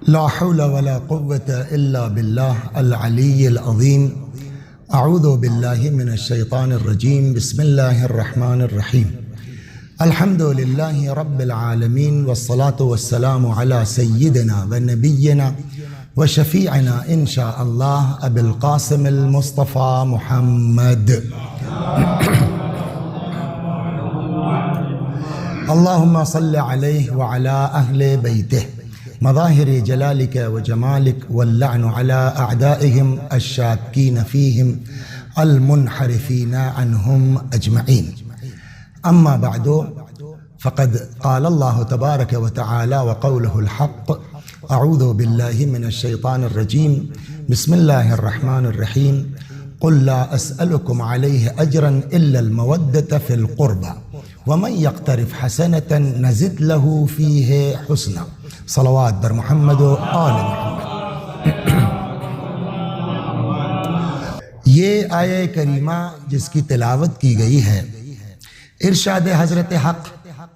لا حول ولا قوة إلا بالله العلي العظيم. أعوذ بالله من الشيطان الرجيم. بسم الله الرحمن الرحيم. الحمد لله رب العالمين، والصلاة والسلام على سيدنا ونبينا وشفيعنا إن شاء الله أبي القاسم المصطفى محمد. اللهم صل عليه وعلى أهل بيته مظاهر جلالك وجمالك، واللعن على أعدائهم الشاكين فيهم المنحرفين عنهم أجمعين. أما بعد، فقد قال الله تبارك وتعالى وقوله الحق: أعوذ بالله من الشيطان الرجيم. بسم الله الرحمن الرحيم. قل لا أسألكم عليه أجرا إلا المودة في القربى ومن يقترف حسنة نزد له فيه حسنا. صلوات بر محمد و آل محمد. یہ آیہ کریمہ جس کی تلاوت کی گئی ہے، ارشاد حضرت حق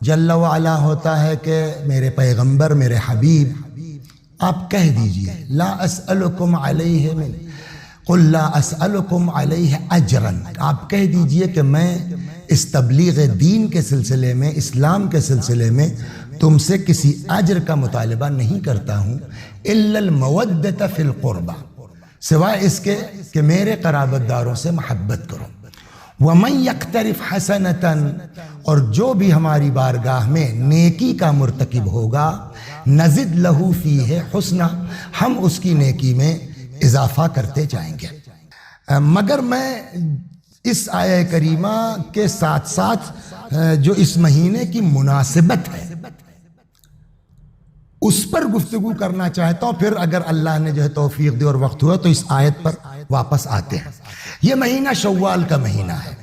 جل وعلا ہوتا ہے کہ میرے پیغمبر، میرے حبیب، آپ کہہ دیجئے لا اسألکم علیہ من قل لا اسألکم علیہ اجرا. آپ کہہ دیجئے کہ میں اس تبلیغ دین کے سلسلے میں، اسلام کے سلسلے میں تم سے کسی اجر کا مطالبہ نہیں کرتا ہوں، الا المودۃ فی القربہ، سوائے اس کے کہ میرے قرابت داروں سے محبت کرو. ومن یقترف حسنۃ، اور جو بھی ہماری بارگاہ میں نیکی کا مرتکب ہوگا، نزد لہ فیہ حسنا، ہم اس کی نیکی میں اضافہ کرتے جائیں گے. مگر میں اس آیہ کریمہ کے ساتھ ساتھ جو اس مہینے کی مناسبت ہے اس پر گفتگو کرنا چاہتا ہوں، پھر اگر اللہ نے جو ہے توفیق دی اور وقت ہوا تو اس آیت پر واپس آتے ہیں. یہ مہینہ شوال کا مہینہ ہے.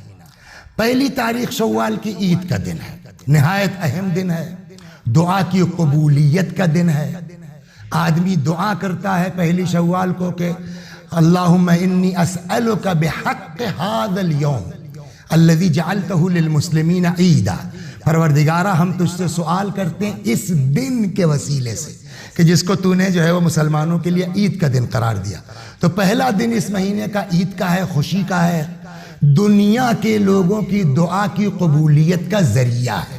پہلی تاریخ شوال کی عید کا دن ہے، نہایت اہم دن ہے، دعا کی قبولیت کا دن ہے. آدمی دعا کرتا ہے پہلی شوال کو کہ اللہم انی اسألک بحق هذا اليوم الذي جعلته للمسلمین عیدا. پروردگارہ، ہم تجھ سے سوال کرتے ہیں اس دن کے وسیلے سے کہ جس کو تو نے جو ہے وہ مسلمانوں کے لیے عید کا دن قرار دیا. تو پہلا دن اس مہینے کا عید کا ہے، خوشی کا ہے، دنیا کے لوگوں کی دعا کی قبولیت کا ذریعہ ہے.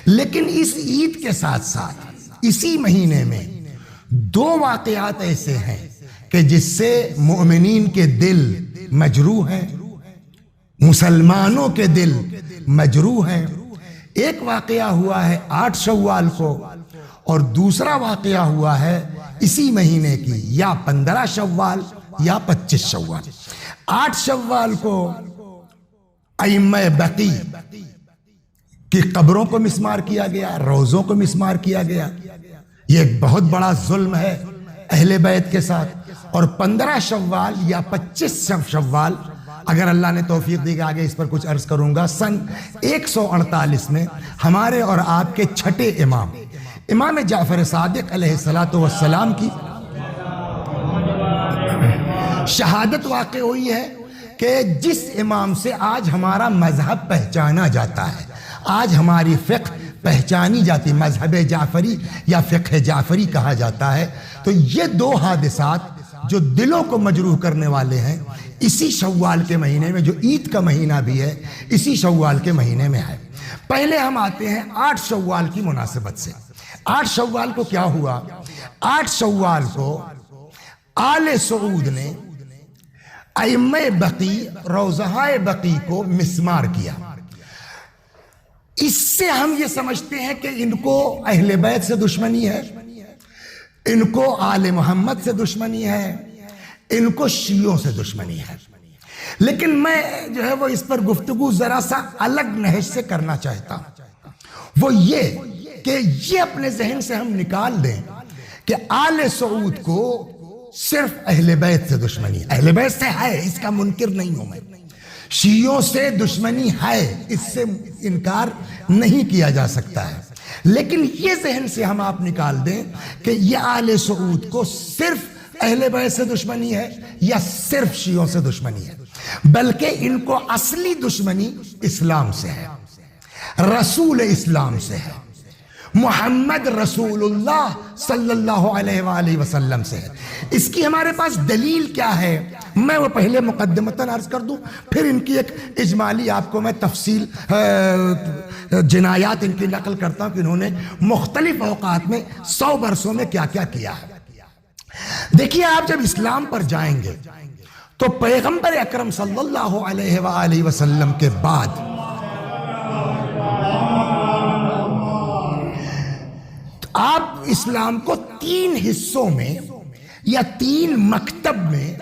لیکن اس عید کے ساتھ ساتھ اسی مہینے میں دو واقعات ایسے ہیں کہ جس سے مومنین کے دل مجروح ہیں، مسلمانوں کے دل مجروح ہیں. ایک واقعہ ہوا ہے 8 شوال کو، اور دوسرا واقعہ ہوا ہے اسی مہینے کی یا 15 شوال یا 25 شوال. 8 شوال کو ائمہ بقی کی قبروں کو مسمار کیا گیا، روزوں کو مسمار کیا گیا. یہ ایک بہت بڑا ظلم ہے اہل بیت کے ساتھ. اور 15 شوال یا 25 شوال، اگر اللہ نے توفیق دی کہ آگے اس پر کچھ عرض کروں گا، سن 148 میں ہمارے اور آپ کے چھٹے امام جعفر صادق علیہ السلام کی شہادت واقع ہوئی ہے کہ جس امام سے آج ہمارا مذہب پہچانا جاتا ہے، آج ہماری فقہ پہچانی جاتی، مذہب جعفری یا فقہ جعفری کہا جاتا ہے. تو یہ دو حادثات جو دلوں کو مجروح کرنے والے ہیں، اسی شوال کے مہینے میں، جو عید کا مہینہ بھی ہے، اسی شوال کے مہینے میں ہے. پہلے ہم آتے ہیں 8 شوال کی مناسبت سے. 8 شوال کو کیا ہوا؟ 8 شوال کو آل سعود نے ائمہ بقی، روضہ بقی کو مسمار کیا. اس سے ہم یہ سمجھتے ہیں کہ ان کو اہل بیت سے دشمنی ہے، ان کو آل محمد سے دشمنی ہے، ان کو شیعوں سے دشمنی ہے. لیکن میں جو ہے وہ اس پر گفتگو ذرا سا الگ نہج سے کرنا چاہتا ہوں. وہ یہ کہ یہ اپنے ذہن سے ہم نکال دیں کہ آل سعود کو صرف اہل بیت سے دشمنی، اہل بیت سے ہے، اس کا منکر نہیں ہوں میں. شیعوں سے دشمنی ہے، اس سے انکار نہیں کیا جا سکتا ہے. لیکن یہ ذہن سے ہم آپ نکال دیں کہ یہ آل سعود کو صرف اہل بیت سے دشمنی ہے یا صرف شیعوں سے دشمنی ہے، بلکہ ان کو اصلی دشمنی اسلام سے ہے، رسول اسلام سے ہے. محمد رسول اللہ صلی اللہ علیہ وآلہ وسلم سے ہے۔ اس کی ہمارے پاس دلیل کیا ہے؟ میں وہ پہلے مقدمتاً عرض کر دوں، پھر ان کی ایک اجمالی آپ کو میں تفصیل جنایات ان کی نقل کرتا ہوں کہ انہوں نے مختلف اوقات میں 100 برسوں میں کیا کیا کیا ہے۔ دیکھیے، آپ جب اسلام پر جائیں گے تو پیغمبر اکرم صلی اللہ علیہ وآلہ وسلم کے بعد آپ اسلام کو 3 حصوں میں یا 3 مکتب میں،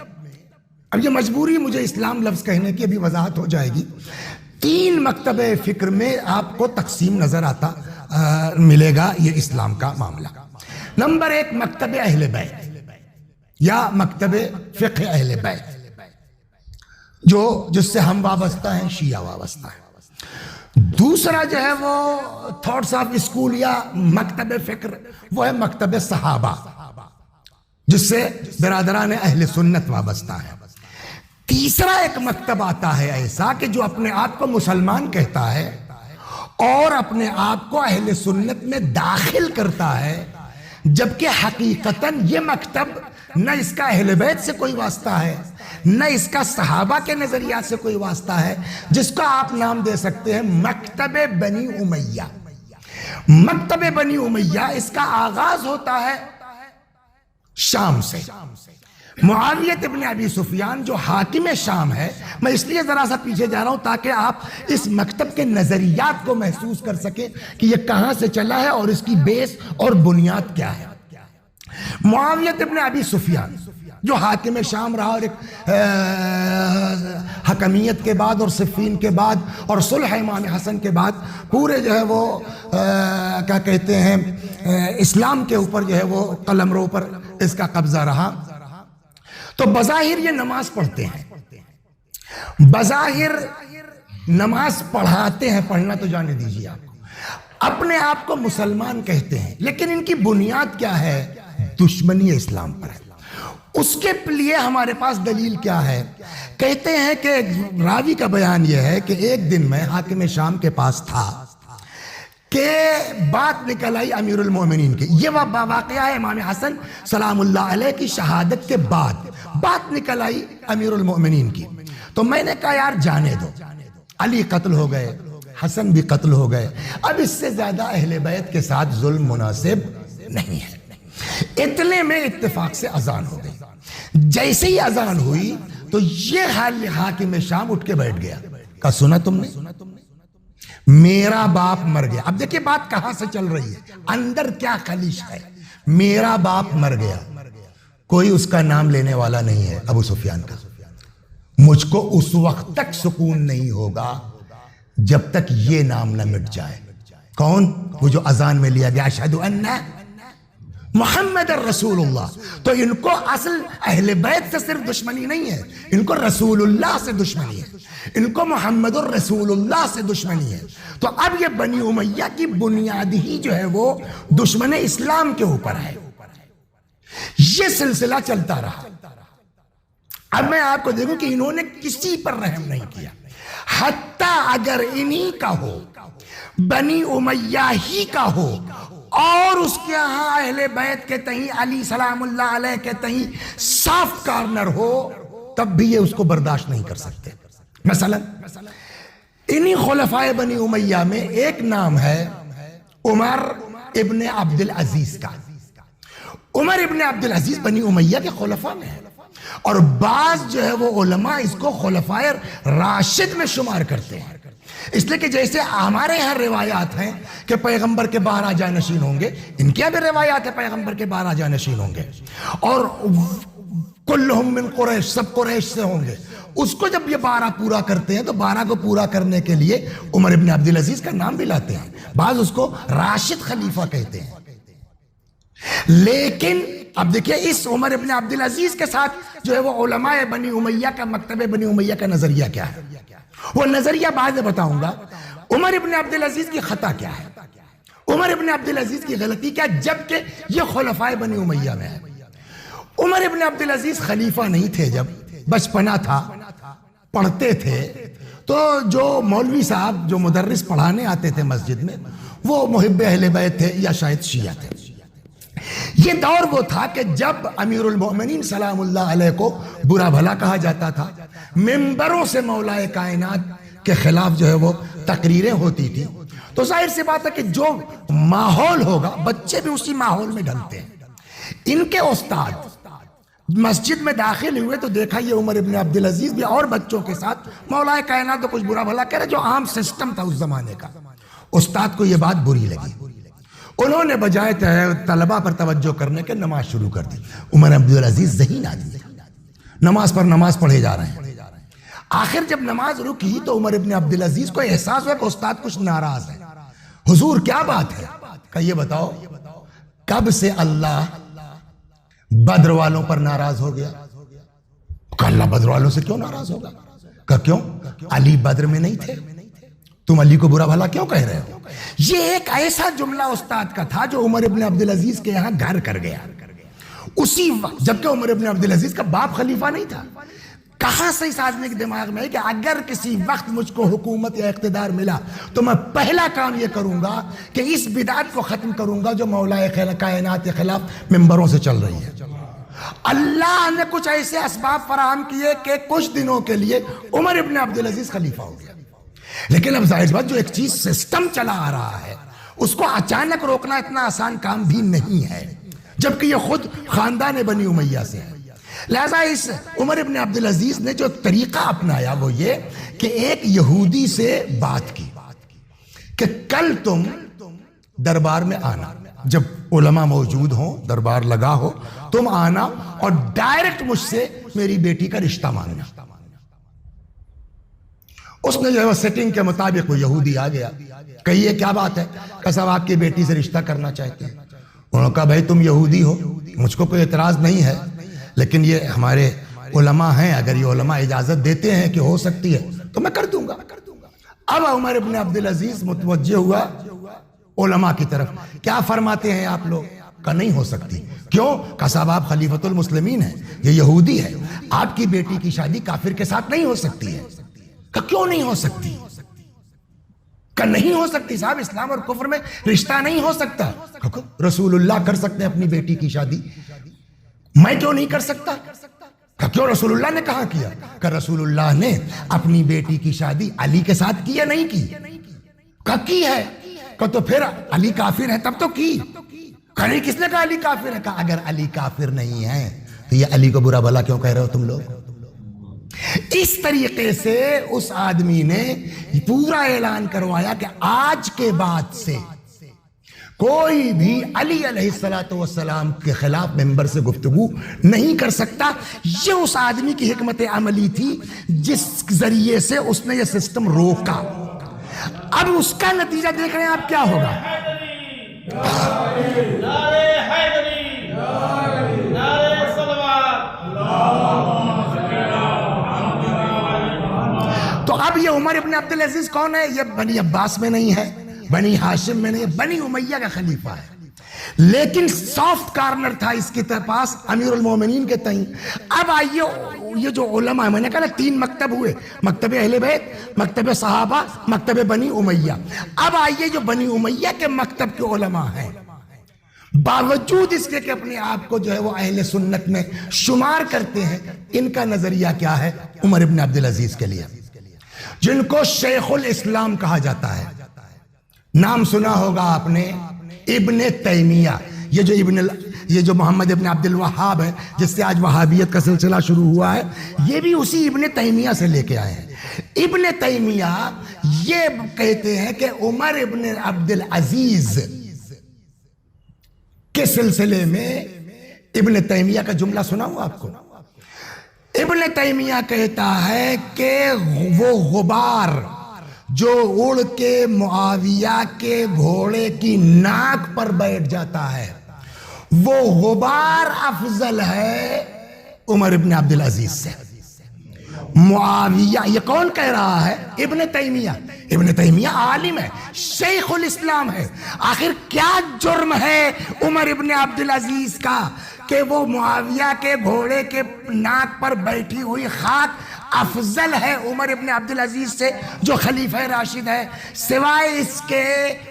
اب یہ مجبوری مجھے اسلام لفظ کہنے کی ابھی وضاحت ہو جائے گی، 3 مکتب فکر میں آپ کو تقسیم نظر آتا ملے گا یہ اسلام کا معاملہ۔ نمبر 1 مکتب اہل بیت یا مکتب فقہ اہل بیت، جس سے ہم وابستہ ہیں، شیعہ وابستہ ہیں۔ دوسرا جو ہے وہ تھاٹس آف اسکول یا مکتب فکر، وہ ہے مکتب صحابہ، جس سے برادران اہل سنت وابستہ ہیں۔ تیسرا ایک مکتب آتا ہے ایسا کہ جو اپنے آپ کو مسلمان کہتا ہے اور اپنے آپ کو اہل سنت میں داخل کرتا ہے، جبکہ حقیقتاً یہ مکتب نہ اس کا اہل بیت سے کوئی واسطہ ہے، نہ اس کا صحابہ کے نظریات سے کوئی واسطہ ہے، جس کا آپ نام دے سکتے ہیں مکتب بنی امیہ۔ مکتب بنی امیہ، اس کا آغاز ہوتا ہے شام سے۔ معاویہ ابن ابی سفیان جو حاکم شام ہے، میں اس لیے ذرا سا پیچھے جا رہا ہوں تاکہ آپ اس مکتب کے نظریات کو محسوس کر سکیں کہ یہ کہاں سے چلا ہے اور اس کی بیس اور بنیاد کیا ہے۔ معاویہ ابن ابی سفیان جو حاکم شام رہا، اور ایک حکمیت کے بعد اور صفین کے بعد اور صلح امام حسن کے بعد پورے جو ہے وہ کیا کہتے ہیں اسلام کے اوپر جو ہے وہ قلمرو پر اس کا قبضہ رہا، تو بظاہر یہ نماز پڑھتے ہیں، بظاہر نماز پڑھاتے ہیں، پڑھنا تو جانے دیجیے آپ کو، اپنے آپ کو مسلمان کہتے ہیں، لیکن ان کی بنیاد کیا ہے؟ دشمنی اسلام پر ہے۔ اس کے لیے ہمارے پاس دلیل کیا ہے؟ کہتے ہیں کہ راوی کا بیان یہ ہے کہ ایک دن میں حاکم شام کے پاس تھا کہ بات نکل آئی امیر المومنین کی، یہ واقعہ ہے امام حسن سلام اللہ علیہ کی شہادت کے بعد، بات نکل آئی امیر المومنین کی، تو میں نے کہا یار جانے دو، علی قتل ہو گئے، حسن بھی قتل ہو گئے، اب اس سے زیادہ اہل بیت کے ساتھ ظلم مناسب نہیں ہے۔ اتنے میں اتفاق سے اذان ہو گئی، جیسے ہی اذان ہوئی تو یہ حاکم شام اٹھ کے بیٹھ گیا، کہا سنا تم نے؟ میرا باپ مر گیا۔ اب دیکھیں بات کہاں سے چل رہی ہے، اندر کیا خلیش ہے۔ میرا باپ مر گیا، کوئی اس کا نام لینے والا نہیں ہے ابو سفیان کا، مجھ کو اس وقت تک سکون نہیں ہوگا جب تک یہ نام نہ مٹ جائے۔ کون؟ وہ جو اذان میں لیا گیا اشہد ان محمد الرسول اللہ۔ تو ان کو اصل اہل بیت سے صرف دشمنی نہیں ہے، ان کو رسول اللہ سے دشمنی ہے، ان کو محمد الرسول اللہ سے دشمنی ہے۔ تو اب یہ بنی امیہ کی بنیاد ہی جو ہے وہ دشمن اسلام کے اوپر ہے۔ یہ سلسلہ چلتا رہا۔ اب میں آپ کو دیکھوں کہ انہوں نے کسی پر رحم نہیں کیا، حتیٰ اگر انہی کا ہو، بنی امیہ ہی کا ہو، اور اس کے ہاں اہل بیت کے تئیں علی سلام اللہ علیہ کے تئیں صاف کارنر ہو، تب بھی یہ اس کو برداشت نہیں کر سکتے۔ مثلا انہی خلفائے بنی امیہ میں ایک نام ہے عمر ابن عبدالعزیز کا۔ عمر ابن عبدالعزیز بنی امیہ کے خلفاء میں ہے، اور بعض جو ہے وہ علماء اس کو خلفائے راشد میں شمار کرتے ہیں، اس لیے کہ جیسے ہمارے یہاں روایات ہیں کہ پیغمبر کے 12 جانشین ہوں گے، ان کے بھی روایات ہیں پیغمبر کے 12 جانشین ہوں گے، اور کلہم من قریش، سب قریش سے ہوں گے۔ اس کو جب یہ 12 پورا کرتے ہیں تو 12 کو پورا کرنے کے لیے عمر ابن عبدالعزیز کا نام بھی لاتے ہیں، بعض اس کو راشد خلیفہ کہتے ہیں۔ لیکن اب دیکھیں اس عمر ابن عبدالعزیز کے ساتھ جو ہے وہ علماء بنی امیہ کا، مکتب بنی امیہ کا نظریہ کیا ہے؟ وہ نظریہ بعد میں بتاؤں گا۔ عمر ابن عبدالعزیز کی خطا کیا ہے، عمر ابن عبدالعزیز کی غلطی کیا، جبکہ یہ خلفائے بنی امیہ میں ہے۔ عمر ابن عبدالعزیز خلیفہ نہیں تھے، جب بچپنا تھا پڑھتے تھے تو جو مولوی صاحب جو مدرس پڑھانے آتے تھے مسجد میں وہ محب اہل بیت تھے یا شاید شیعہ تھے. یہ دور وہ تھا کہ جب امیر المؤمنین سلام اللہ علیہ کو برا بھلا کہا جاتا تھا، ممبروں سے مولا کائنات کے خلاف جو ہے وہ تقریریں ہوتی تھی، تو ظاہر سی بات ہے کہ جو ماحول ہوگا بچے بھی اسی ماحول میں ڈھلتے ہیں. ان کے استاد مسجد میں داخل ہوئے تو دیکھا یہ عمر ابن عبدالعزیز بھی اور بچوں کے ساتھ مولا کائنات تو کچھ برا بھلا کہہ رہے، جو عام سسٹم تھا اس زمانے کا. استاد کو یہ بات بری لگی، انہوں نے بجائے طلبہ پر توجہ کرنے کے نماز شروع کر دی. عمر عبدالعزیز ذہین آدمی تھا، نماز پر نماز پڑھے جا رہے ہیں. آخر جب نماز رکی تو عمر ابن عبدالعزیز کو احساس ہوا کہ استاد کچھ ناراض ہے. حضور کیا بات ہے؟ کہ یہ بتاؤ کب سے اللہ بدر والوں پر ناراض ہو گیا؟ کہ اللہ بدر والوں سے کیوں ناراض ہوگا؟ کہ کیوں؟ علی بدر میں نہیں تھے، تم علی کو برا بھلا کیوں کہہ رہے ہو؟ یہ ایک ایسا جملہ استاد کا تھا جو عمر ابن عبدالعزیز کے یہاں گھر کر گیا اسی وقت، جبکہ عمر ابن عبدالعزیز کا باپ خلیفہ نہیں تھا. کہاں سے اس آدمی کے دماغ میں ہے کہ اگر کسی وقت مجھ کو حکومت یا اقتدار ملا تو میں پہلا کام یہ کروں گا کہ اس بدعت کو ختم کروں گا جو مولا کائنات کے خلاف ممبروں سے چل رہی ہے. اللہ نے کچھ ایسے اسباب فراہم کیے کہ کچھ دنوں کے لیے عمر ابن عبدالعزیز خلیفہ ہو گیا. لیکن اب ظاہر بات جو ایک چیز سسٹم چلا آ رہا ہے اس کو اچانک روکنا اتنا آسان کام بھی نہیں ہے، جبکہ یہ خود خاندان بنی امیہ سے ہے. لہذا اس عمر ابن عبدالعزیز نے جو طریقہ اپنایا وہ یہ کہ ایک یہودی سے بات کی کہ کل تم دربار میں آنا، جب علماء موجود ہوں، دربار لگا ہو، تم آنا اور ڈائریکٹ مجھ سے میری بیٹی کا رشتہ مانگنا. اس نے جو ہے وہ سیٹنگ کے مطابق وہ یہودی آ گیا. کہیے کیا بات ہے؟ کہ صاحب آپ کی بیٹی سے رشتہ کرنا چاہتے ہیں. انہوں نے کہا بھائی تم یہودی ہو، مجھ کو کوئی اعتراض نہیں ہے، لیکن یہ ہمارے علماء ہیں، اگر یہ علماء اجازت دیتے ہیں کہ ہو سکتی ہے تو میں کر دوں گا. اب عمر ابن عبدالعزیز متوجہ ہوا علماء کی طرف. کیا فرماتے ہیں آپ لوگ؟ کہ نہیں ہو سکتی. کیوں؟ کہ صاحب آپ خلیفۃ المسلمین ہیں، یہ یہودی ہے، آپ کی بیٹی کی شادی کافر کے ساتھ نہیں ہو سکتی ہے. کہ کیوں نہیں ہو سکتی؟ کہ نہیں ہو سکتی صاحب، اسلام اور کفر میں رشتہ نہیں ہو سکتا. رسول اللہ کر سکتے ہیں اپنی بیٹی کی شادی، میں کیوں نہیں کر سکتا؟ کہ کیوں رسول اللہ نے کہاں کیا؟ کہ رسول اللہ نے اپنی بیٹی کی شادی علی کے ساتھ کی یا نہیں کی؟ کہ کی ہے. کہ تو پھر علی کافر ہے تب تو کی. کہ نہیں، کس نے کہا علی کافر ہے؟ کہ اگر علی کافر نہیں ہے تو یہ علی کو برا بھلا کیوں کہہ رہے ہو تم لوگ؟ اس طریقے سے اس آدمی نے پورا اعلان کروایا کہ آج کے بعد سے کوئی بھی علی علیہ السلام کے خلاف ممبر سے گفتگو نہیں کر سکتا. یہ اس آدمی کی حکمت عملی تھی جس ذریعے سے اس نے یہ سسٹم روکا. اب اس کا نتیجہ دیکھ رہے ہیں آپ کیا ہوگا. تو اب یہ عمر ابن عبدالعزیز کون ہے؟ یہ بنی عباس میں نہیں ہے، بنی ہاشم میں نہیں ہے، بنی امیہ کا خلیفہ ہے. لیکن سافٹ کارنر تھا اس کے پاس امیر المومنین کے تئیں. اب آئیے یہ جو علماء، میں نے کہا نا 3 مکتب ہوئے، مکتب اہل بیت، مکتب صحابہ، مکتب بنی امیہ. اب آئیے جو بنی امیہ کے مکتب کے علماء ہیں، باوجود اس کے کہ اپنے آپ کو جو ہے وہ اہل سنت میں شمار کرتے ہیں، ان کا نظریہ کیا ہے عمر ابن عبدالعزیز کے لیے؟ جن کو شیخ الاسلام کہا جاتا ہے. نام سنا ہوگا آپ نے ابن تیمیہ. یہ جو محمد ابن عبد الوہاب ہے جس سے آج وہابیت کا سلسلہ شروع ہوا ہے، یہ بھی اسی ابن تیمیہ سے لے کے آئے ہیں. ابن تیمیہ یہ کہتے ہیں کہ عمر ابن عبدالعزیز کے سلسلے میں، ابن تیمیہ کا جملہ سنا ہوا آپ کو؟ ابن تیمیہ کہتا ہے کہ وہ غبار جو اڑ کے معاویہ کے گھوڑے کی ناک پر بیٹھ جاتا ہے، وہ غبار افضل ہے عمر ابن عبدالعزیز سے. معاویہ، یہ کون کہہ رہا ہے؟ ابن تیمیہ. ابن تیمیہ عالم ہے، شیخ الاسلام ہے. آخر کیا جرم ہے عمر ابن عبدالعزیز کا کہ وہ معاویہ کے گھوڑے کے ناک پر بیٹھی ہوئی خاک افضل ہے عمر ابن عبدالعزیز سے جو خلیفہ راشد ہے، سوائے اس کے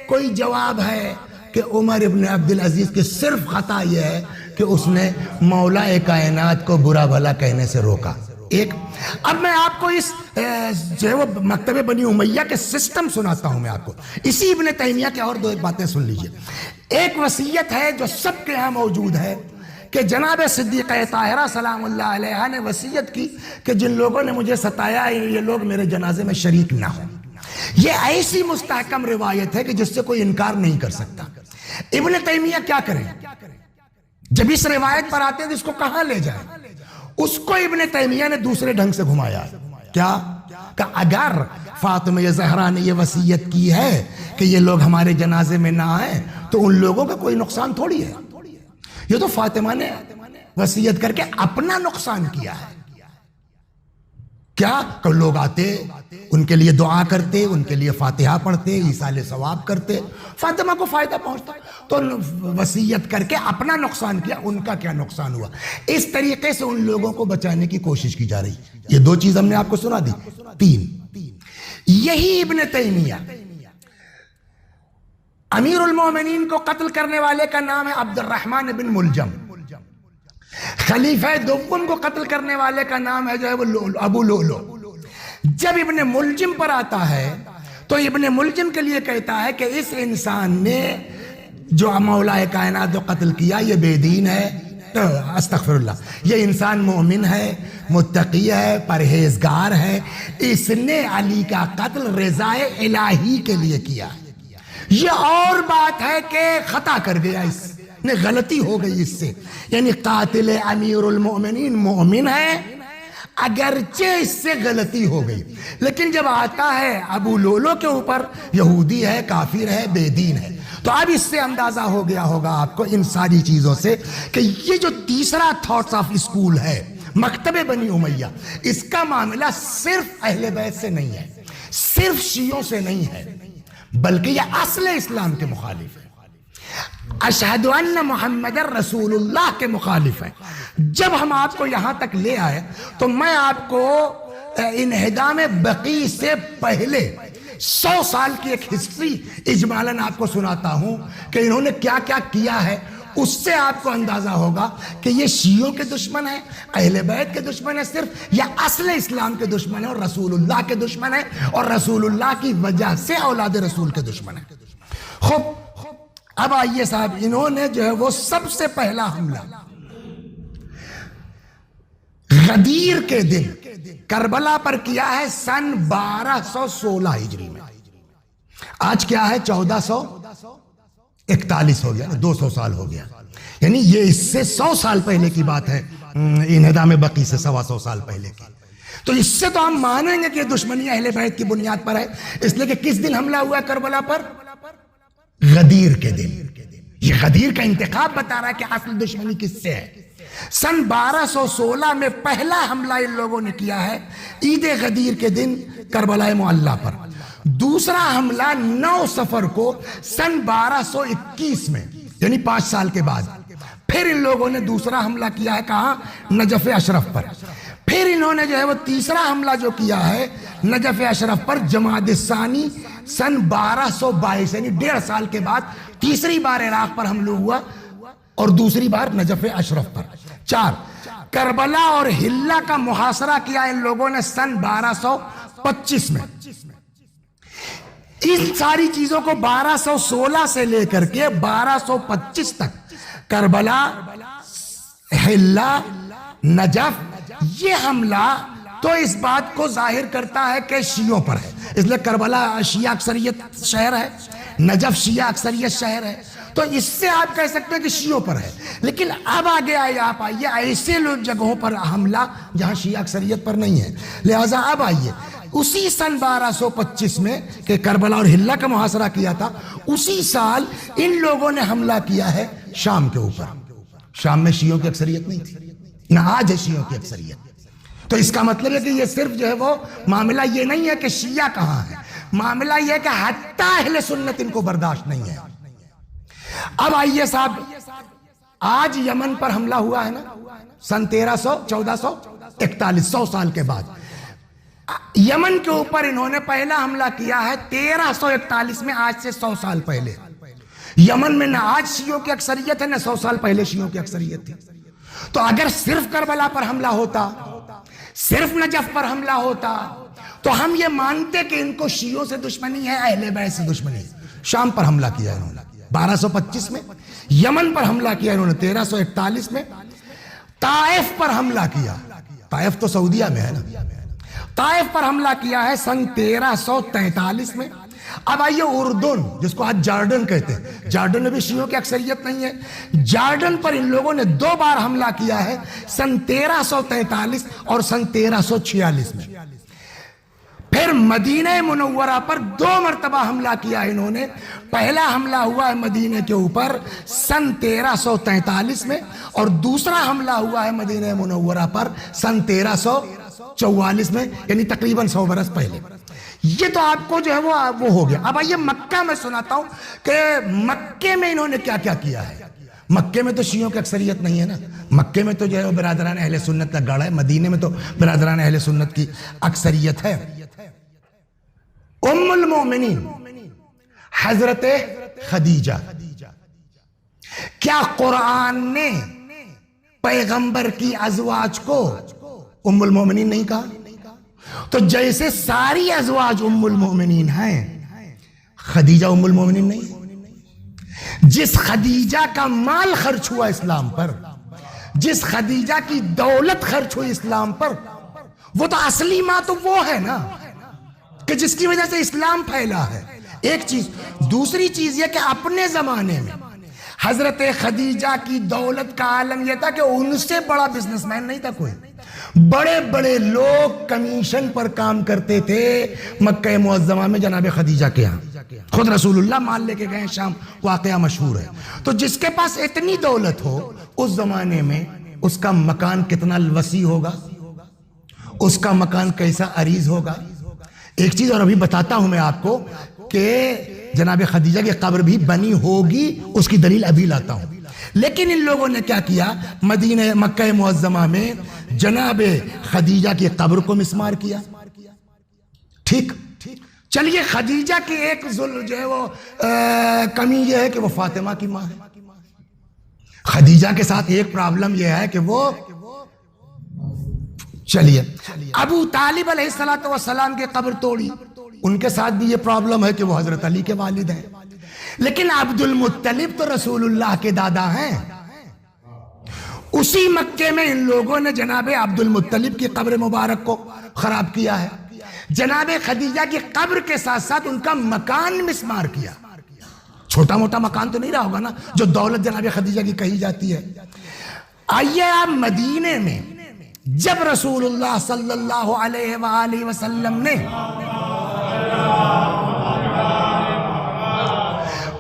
کوئی جواب ہے کہ عمر ابن عبدالعزیز کی صرف خطا یہ ہے کہ اس نے مولا کائنات کو برا بھلا کہنے سے روکا. ایک اب میں آپ کو اس جو ہے وہ مکتب بنی امیہ کے سسٹم سناتا ہوں میں آپ کو. اسی ابن تیمیہ کے اور دو ایک باتیں سن لیجئے. ایک وصیت ہے جو سب کے ہاں موجود ہے کہ جناب صدیقہ طاہرہ سلام اللہ علیہ نے وصیت کی کہ جن لوگوں نے مجھے ستایا یہ لوگ میرے جنازے میں شریک نہ ہوں. یہ ایسی مستحکم روایت ہے کہ جس سے کوئی انکار نہیں کر سکتا. ابن تیمیہ کیا کریں جب اس روایت پر آتے ہیں تو اس کو کہاں لے جائیں؟ اس کو ابن تیمیہ نے دوسرے ڈھنگ سے گھمایا. کیا کہ اگر فاطمہ زہرا نے یہ وصیت کی ہے کہ یہ لوگ ہمارے جنازے میں نہ آئیں تو ان لوگوں کا کوئی نقصان تھوڑی ہے. یہ تو فاطمہ نے وصیت کر کے اپنا نقصان کیا ہے. کیا کہ لوگ آتے ان کے لیے دعا کرتے، ان کے لیے فاتحہ پڑھتے، ایصال ثواب کرتے، فاطمہ کو فائدہ پہنچتا. تو وصیت کر کے اپنا نقصان کیا، ان کا کیا نقصان ہوا. اس طریقے سے ان لوگوں کو بچانے کی کوشش کی جا رہی. یہ دو چیز ہم نے آپ کو سنا دی. تین، یہی ابن تیمیہ امیر المومنین کو قتل کرنے والے کا نام ہے عبد الرحمن بن ملجم. خلیفہ دوم کو قتل کرنے والے کا نام ہے جو ہے وہ ابو لؤلؤ. جب ابن ملجم پر آتا ہے تو ابن ملجم کے لیے کہتا ہے کہ اس انسان نے جو مولا کائنات کو قتل کیا یہ بے دین ہے. استغفر اللہ، یہ انسان مومن ہے، متقی ہے، پرہیزگار ہے. اس نے علی کا قتل رضائے الہی کے لیے کیا. یہ اور بات ہے کہ خطا کر گیا، اس نے غلطی ہو گئی اس سے. یعنی قاتل امیر المؤمنین مومن ہے اگرچہ اس سے غلطی ہو گئی، لیکن جب آتا ہے ابو لؤلؤ کے اوپر یہودی ہے، کافر ہے، بے دین ہے. تو اب اس سے اندازہ ہو گیا ہوگا آپ کو ان ساری چیزوں سے کہ یہ جو تیسرا تھاٹس آف اسکول ہے مکتب بنی امیہ، اس کا معاملہ صرف اہل بیت سے نہیں ہے، صرف شیعوں سے نہیں ہے، بلکہ یہ اصل اسلام کے مخالف ہے. اشہد ان محمد رسول اللہ کے مخالف ہے. جب ہم آپ کو یہاں تک لے آئے تو میں آپ کو انہدام بقیع سے پہلے 100 سال کی ایک ہسٹری اجمالاً آپ کو سناتا ہوں کہ انہوں نے کیا کیا کیا ہے. اس سے آپ کو اندازہ ہوگا کہ یہ شیعوں کے دشمن ہیں، اہل بیت کے دشمن ہیں صرف، یا اصل اسلام کے دشمن ہیں اور رسول اللہ کے دشمن ہیں اور رسول اللہ کی وجہ سے اولاد رسول کے دشمن ہیں. خوب، اب آئیے صاحب، انہوں نے جو ہے وہ سب سے پہلا حملہ غدیر کے دن کربلا پر کیا ہے سن 1216 ہجری میں. آج کیا ہے 1441 ہو گیا، 200 سال ہو گیا. یعنی یہ اس سے 100 سال پہلے کی بات ہے، انہدام بقیع سے 125 سال پہلے کی. تو اس سے تو ہم مانیں گے کہ دشمنی اہل بیت کی بنیاد پر ہے، اس لیے کہ کس دن حملہ ہوا کربلا پر؟ غدیر کے دن. یہ غدیر کا انتخاب بتا رہا ہے کہ اصل دشمنی کس سے ہے. سن 1216 میں پہلا حملہ ان لوگوں نے کیا ہے عید غدیر کے دن کربلا معلی پر. دوسرا حملہ 9 صفر کو سن 1221 میں، یعنی 5 سال کے بعد پھر ان لوگوں نے دوسرا حملہ کیا ہے کہاں؟ نجف اشرف پر. پھر انہوں نے جو ہے وہ تیسرا حملہ جو کیا ہے نجف اشرف پر جمادی الثانی سن 1222، یعنی 1.5 سال کے بعد تیسری بار عراق پر حملہ ہوا اور دوسری بار نجف اشرف پر. 4 کربلا اور حلہ کا محاصرہ کیا ان لوگوں نے سن 1225 میں. ان ساری چیزوں کو 1216 سے لے کر کے 1225 تک کربلا، حلہ، نجف، یہ حملہ تو اس بات کو ظاہر کرتا ہے کہ شیعوں پر ہے. اس لئے کربلا شیعہ اکثریت شہر ہے، نجف شیعہ اکثریت شہر ہے، تو اس سے آپ کہہ سکتے ہیں کہ شیعوں پر ہے. لیکن اب آگے آئیے، آپ آئیے ایسے لوگ جگہوں پر حملہ جہاں شیعہ اکثریت پر نہیں ہے. لہٰذا اب آئیے اسی سن 1225 میں کہ کربلا اور حلہ کا محاصرہ کیا تھا، اسی سال ان لوگوں نے حملہ کیا ہے شام کے اوپر. شام میں شیعوں کی اکثریت نہیں تھی، نہ آج ہے شیعوں کی اکثریت. تو اس کا مطلب ہے کہ یہ صرف جو ہے وہ معاملہ یہ نہیں ہے کہ شیعہ کہاں ہے، معاملہ یہ ہے کہ حتیٰ اہل سنت ان کو برداشت نہیں ہے. اب آئیے صاحب، آج یمن پر حملہ ہوا ہے نا سن 1441، 100 سال کے بعد. یمن کے اوپر انہوں نے پہلا حملہ کیا ہے 1341 میں، آج سے 100 سال پہلے۔ یمن میں نہ آج شیعوں کی اکثریت ہے، نہ 100 سال پہلے شیعوں کی اکثریت تھی۔ تو اگر صرف کربلا پر حملہ ہوتا، صرف نجف پر حملہ ہوتا، تو ہم یہ مانتے کہ ان کو شیعوں سے دشمنی ہے، اہل بیت سے دشمنی ہے۔ شام پر حملہ کیا انہوں نے 1225 میں، یمن پر حملہ کیا انہوں نے 1341 میں، طائف پر حملہ کیا، طائف تو سعودیہ میں ہے نا، طائف پر حملہ کیا ہے سن 1343 میں۔ اب آئیے اردن، جس کو آج جارڈن کہتے ہیں، جارڈن میں بھی شیعوں کی اکثریت نہیں ہے، جارڈن پر ان لوگوں نے 2 بار حملہ کیا ہے، سن 1343 اور سن 1346 میں۔ پھر مدینہ منورہ پر 2 مرتبہ حملہ کیا انہوں نے۔ پہلا حملہ ہوا ہے مدینہ کے اوپر سن 1343 میں، اور دوسرا حملہ ہوا ہے مدینہ منورہ پر سن 1344 میں، یعنی تقریباً 100 برس پہلے۔ یہ تو آپ کو جو ہے وہ ہو گیا۔ اب آئیے مکہ میں سناتا ہوں کہ مکے میں انہوں نے کیا کیا کیا ہے۔ مکے میں تو شیعوں کی اکثریت نہیں ہے نا، مکے میں تو جو ہے وہ برادران اہل سنت کا گڑھ ہے، مدینے میں تو برادران اہل سنت کی اکثریت ہے۔ ام المومنین حضرت خدیجہ، کیا قرآن نے پیغمبر کی ازواج کو ام المومنین نہیں کہا؟ تو جیسے ساری ازواج ام المومنین ہیں، خدیجہ ام المومنین نہیں؟ جس خدیجہ کا مال خرچ ہوا اسلام پر، جس خدیجہ کی دولت خرچ ہوئی اسلام پر، وہ تو اصلی ماں تو وہ ہے نا، کہ جس کی وجہ سے اسلام پھیلا ہے۔ ایک چیز، دوسری چیز یہ کہ اپنے زمانے میں حضرت خدیجہ کی دولت کا عالم یہ تھا کہ ان سے بڑا بزنس مین نہیں تھا کوئی۔ بڑے بڑے لوگ کمیشن پر کام کرتے تھے مکہ معظمہ میں جناب خدیجہ کے ہاں۔ خود رسول اللہ مال لے کے گئے شام، واقعہ مشہور ہے۔ تو جس کے پاس اتنی دولت ہو اس زمانے میں، اس کا مکان کتنا وسیع ہوگا، اس کا مکان کیسا عریض ہوگا۔ ایک چیز اور ابھی بتاتا ہوں میں آپ کو کہ جناب خدیجہ کی قبر بھی بنی ہوگی، اس کی دلیل ابھی لاتا ہوں۔ لیکن ان لوگوں نے کیا کیا، مدینہ مکہ معظمہ میں جناب خدیجہ کی قبر کو مسمار کیا۔ ٹھیک، چلیے خدیجہ کی ایک جو ہے وہ کمی یہ ہے کہ وہ فاطمہ کی ماں ہے۔ خدیجہ کے ساتھ ایک پرابلم یہ ہے کہ وہ، چلیے ابو طالب علیہ السلام کی قبر توڑی، ان کے ساتھ بھی یہ پرابلم ہے کہ وہ حضرت علی کے والد ہیں۔ لیکن عبد المطلب تو رسول اللہ کے دادا ہیں۔ اسی مکے میں ان لوگوں نے جناب عبد المطلب کی قبر مبارک کو خراب کیا ہے، جناب خدیجہ کی قبر کے ساتھ ساتھ ان کا مکان مسمار کیا۔ چھوٹا موٹا مکان تو نہیں رہا ہوگا نا جو دولت جناب خدیجہ کی کہی جاتی ہے۔ آئیے آپ مدینے میں جب رسول اللہ صلی اللہ علیہ وآلہ وسلم نے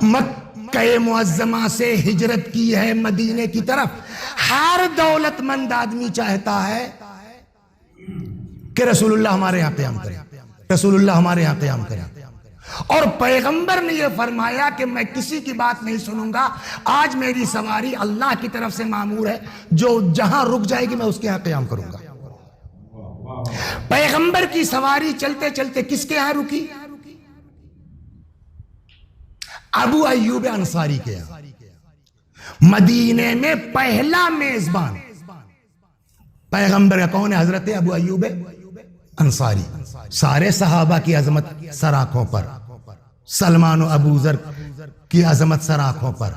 مکہ معظمہ سے ہجرت کی ہے مدینے کی طرف، ہر دولت مند آدمی چاہتا ہے کہ رسول اللہ ہمارے یہاں قیام کرے، رسول اللہ ہمارے یہاں قیام کرے۔ اور پیغمبر نے یہ فرمایا کہ میں کسی کی بات نہیں سنوں گا، آج میری سواری اللہ کی طرف سے مامور ہے، جو جہاں رک جائے گی میں اس کے یہاں قیام کروں گا۔ پیغمبر کی سواری چلتے چلتے کس کے یہاں رکی؟ ابو ایوب انصاری کے یہاں۔ مدینے میں پہلا میزبان پیغمبر کا کون ہے؟ حضرت ابو ایوب انصاری۔ سارے صحابہ کی عظمت سر آنکھوں پر، سلمان و ابو ذر کی عظمت سر آنکھوں پر،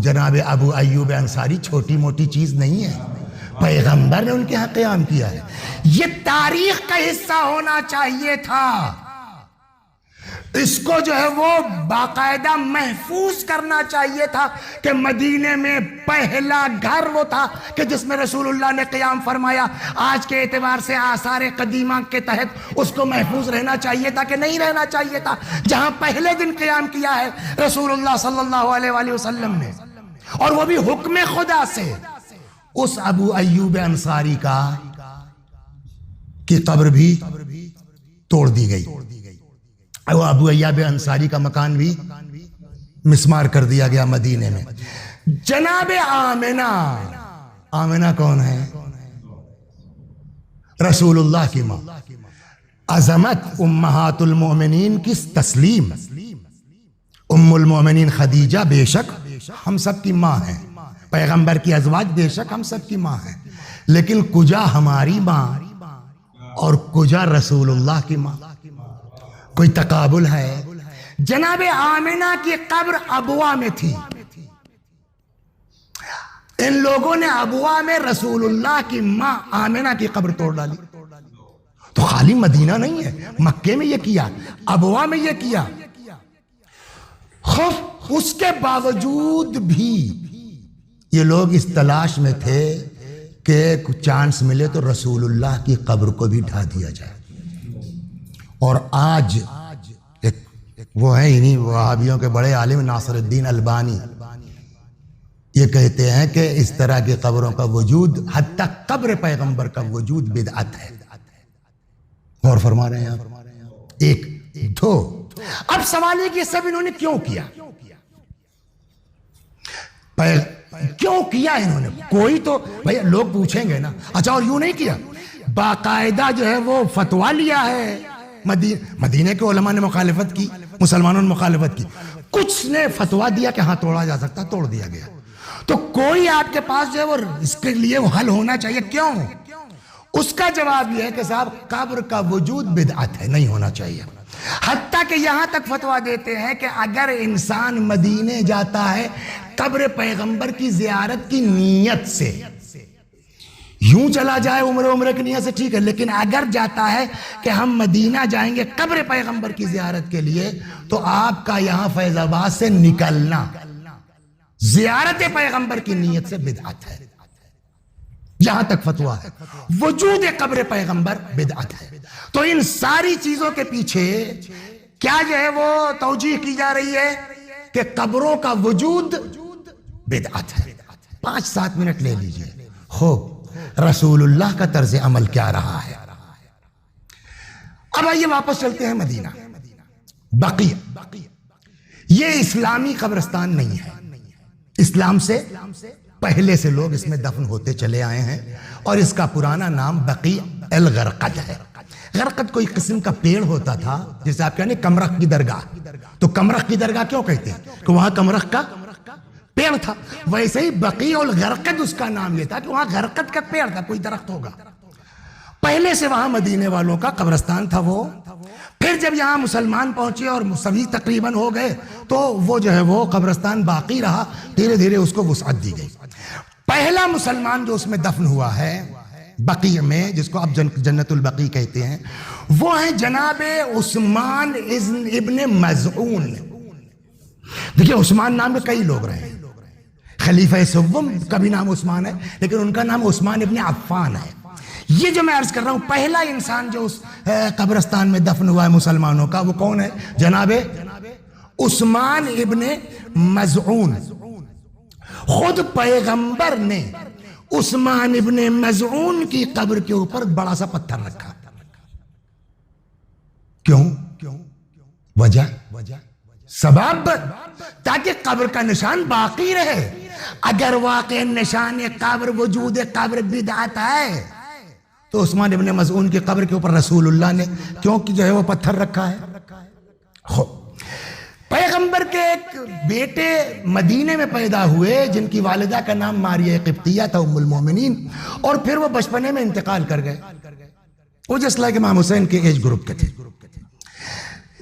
جناب ابو ایوب انصاری چھوٹی موٹی چیز نہیں ہے، پیغمبر نے ان کے ہاں قیام کیا ہے۔ یہ تاریخ کا حصہ ہونا چاہیے تھا، اس کو جو ہے وہ باقاعدہ محفوظ کرنا چاہیے تھا کہ مدینے میں پہلا گھر وہ تھا کہ جس میں رسول اللہ نے قیام فرمایا۔ آج کے اعتبار سے آثار قدیمہ کے تحت اس کو محفوظ رہنا چاہیے تھا کہ نہیں رہنا چاہیے تھا؟ جہاں پہلے دن قیام کیا ہے رسول اللہ صلی اللہ علیہ وآلہ وسلم نے، اور وہ بھی حکم خدا سے، اس ابو ایوب انصاری کی قبر بھی توڑ دی گئی، وہ ابو ایوب انصاری کا مکان بھی مسمار کر دیا گیا مدینے میں۔ جناب آمنہ، آمنہ کون ہے؟ رسول اللہ کی ماں۔ عظمت امہات المومنین کی تسلیم، ام المومنین خدیجہ بے شک ہم سب کی ماں ہیں، پیغمبر کی ازواج بے شک ہم سب کی ماں ہیں، لیکن کجا ہماری ماں اور کجا رسول اللہ کی ماں؟ کوئی تقابل ہے؟ جناب آمنہ کی قبر ابوا میں تھی، ان لوگوں نے ابوا میں رسول اللہ کی ماں آمنہ کی قبر توڑ ڈالی۔ تو خالی مدینہ نہیں ہے، مکے میں یہ کیا، ابوا میں یہ کیا، خوف اس کے باوجود بھی یہ لوگ اس تلاش میں تھے کہ کچھ چانس ملے تو رسول اللہ کی قبر کو بھی ڈھا دیا جائے۔ اور آج وہ ہیں انہی وہابیوں کے بڑے عالم ناصر الدین البانی، یہ کہتے ہیں کہ اس طرح کی قبروں کا وجود، حتی قبر پیغمبر کا وجود بدعت ہے۔ غور فرما رہے ہیں آپ؟ ایک دو، اب سوال ہے کہ یہ سب انہوں نے کیوں کیا؟ کیوں کیا انہوں نے؟ کوئی تو بھئی لوگ پوچھیں گے نا، اچھا اور یوں نہیں کیا؟ باقاعدہ جو ہے وہ فتویٰ لیا ہے، مدینے کے علماء نے مخالفت کی، مسلمانوں نے مخالفت کی، کچھ نے فتویٰ دیا کہ ہاں توڑا جا سکتا، توڑ دیا گیا۔ تو کوئی آپ کے پاس جو ہے وہ اس کے لیے وہ حل ہونا چاہیے، کیوں؟ اس کا جواب یہ ہے کہ صاحب قبر کا وجود بدعت ہے، نہیں ہونا چاہیے۔ حتیٰ کہ یہاں تک فتویٰ دیتے ہیں کہ اگر انسان مدینے جاتا ہے قبر پیغمبر کی زیارت کی نیت سے، یوں چلا جائے عمرہ کی نیت سے ٹھیک ہے، لیکن اگر جاتا ہے کہ ہم مدینہ جائیں گے قبر پیغمبر کی زیارت کے لیے، تو آپ کا یہاں فیض آباد سے نکلنا زیارت پیغمبر کی نیت سے بدعت ہے۔ یہاں تک فتویٰ ہے، وجود قبر پیغمبر بدعت ہے۔ تو ان ساری چیزوں کے پیچھے کیا جو ہے وہ توجیہ کی جا رہی ہے کہ قبروں کا وجود بدعت ہے۔ 5-7 منٹ لے لیجئے، خوب رسول اللہ کا طرز عمل کیا رہا ہے۔ اب آئیے واپس چلتے ہیں مدینہ۔ بقیع یہ اسلامی قبرستان نہیں ہے، اسلام سے پہلے سے لوگ اس میں دفن ہوتے چلے آئے ہیں، اور اس کا پرانا نام بقیع الغرقد ہے۔ غرقد کوئی قسم کا پیڑ ہوتا تھا، جیسے آپ کہنے کمرخ کی درگاہ، تو کمرخ کی درگاہ کیوں کہتے ہیں؟ کہ وہاں کمرخ کا پیڑ تھا، ویسے ہی بقیع الغرقد اس کا نام یہ تھا کہ وہاں غرقد کا پیڑ تھا، کوئی درخت ہوگا۔ پہلے سے وہاں مدینے والوں کا قبرستان تھا وہ، پھر جب یہاں مسلمان پہنچے اور سبھی تقریباً ہو گئے تو وہ جو ہے وہ قبرستان باقی رہا، دھیرے دھیرے اس کو وسعت دی گئی۔ پہلا مسلمان جو اس میں دفن ہوا ہے بقیع میں، جس کو اب جنت البقیع کہتے ہیں، وہ ہیں جناب عثمان ابن مظعون۔ دیکھیں عثمان نام کے کئی لوگ رہے ہیں، خلیفہ سوم کا بھی نام عثمان ہے، لیکن ان کا نام عثمان ابن عفان ہے۔ یہ جو میں عرض کر رہا ہوں، پہلا انسان جو اس قبرستان میں دفن ہوا ہے مسلمانوں کا، وہ کون ہے؟ جناب عثمان ابن مظعون۔ خود پیغمبر نے عثمان ابن مظعون کی قبر کے اوپر بڑا سا پتھر رکھا۔ کیوں؟ وجہ سبب تاکہ قبر کا نشان باقی رہے۔ اگر واقع نشان قبر، وجود قبر بدعت ہے، تو عثمان ابن مظعون کی قبر کے اوپر رسول اللہ نے کیوں جو ہے وہ پتھر رکھا ہے؟ پیغمبر کے ایک بیٹے مدینے میں پیدا ہوئے جن کی والدہ کا نام ماریہ قبطیہ تھا، ام المومنین، اور پھر وہ بچپنے میں انتقال کر گئے۔ وہ جس لائق امام حسین کے ایج گروپ کے تھے۔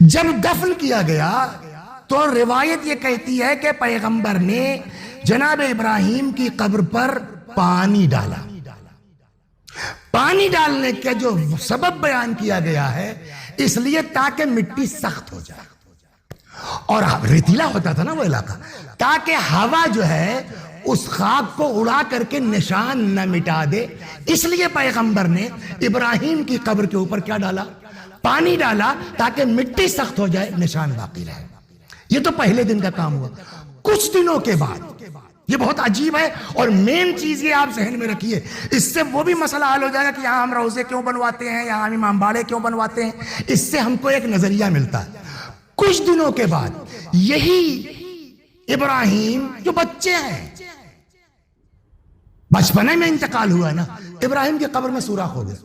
جب دفن کیا گیا تو روایت یہ کہتی ہے کہ پیغمبر نے جناب ابراہیم کی قبر پر پانی ڈالا۔ پانی ڈالنے کا جو سبب بیان کیا گیا ہے، اس لیے تاکہ مٹی سخت ہو جائے، اور ریتیلا ہوتا تھا نا وہ علاقہ، تاکہ ہوا جو ہے اس خاک کو اڑا کر کے نشان نہ مٹا دے۔ اس لیے پیغمبر نے ابراہیم کی قبر کے اوپر کیا ڈالا؟ پانی ڈالا، تاکہ مٹی سخت ہو جائے، نشان باقی رہے۔ یہ تو پہلے دن کا کام ہوا۔ کچھ دنوں کے بعد، یہ بہت عجیب ہے، اور مین چیز یہ آپ ذہن میں رکھیے، اس سے وہ بھی مسئلہ حل ہو جائے گا کہ یہاں ہم روزے کیوں بنواتے ہیں، یہاں ہم امام باڑے کیوں بنواتے ہیں۔ اس سے ہم کو ایک نظریہ ملتا ہے۔ کچھ دنوں کے بعد یہی ابراہیم جو بچے ہیں، بچپنے میں انتقال ہوا نا، ابراہیم کی قبر میں سوراخ ہو گیا۔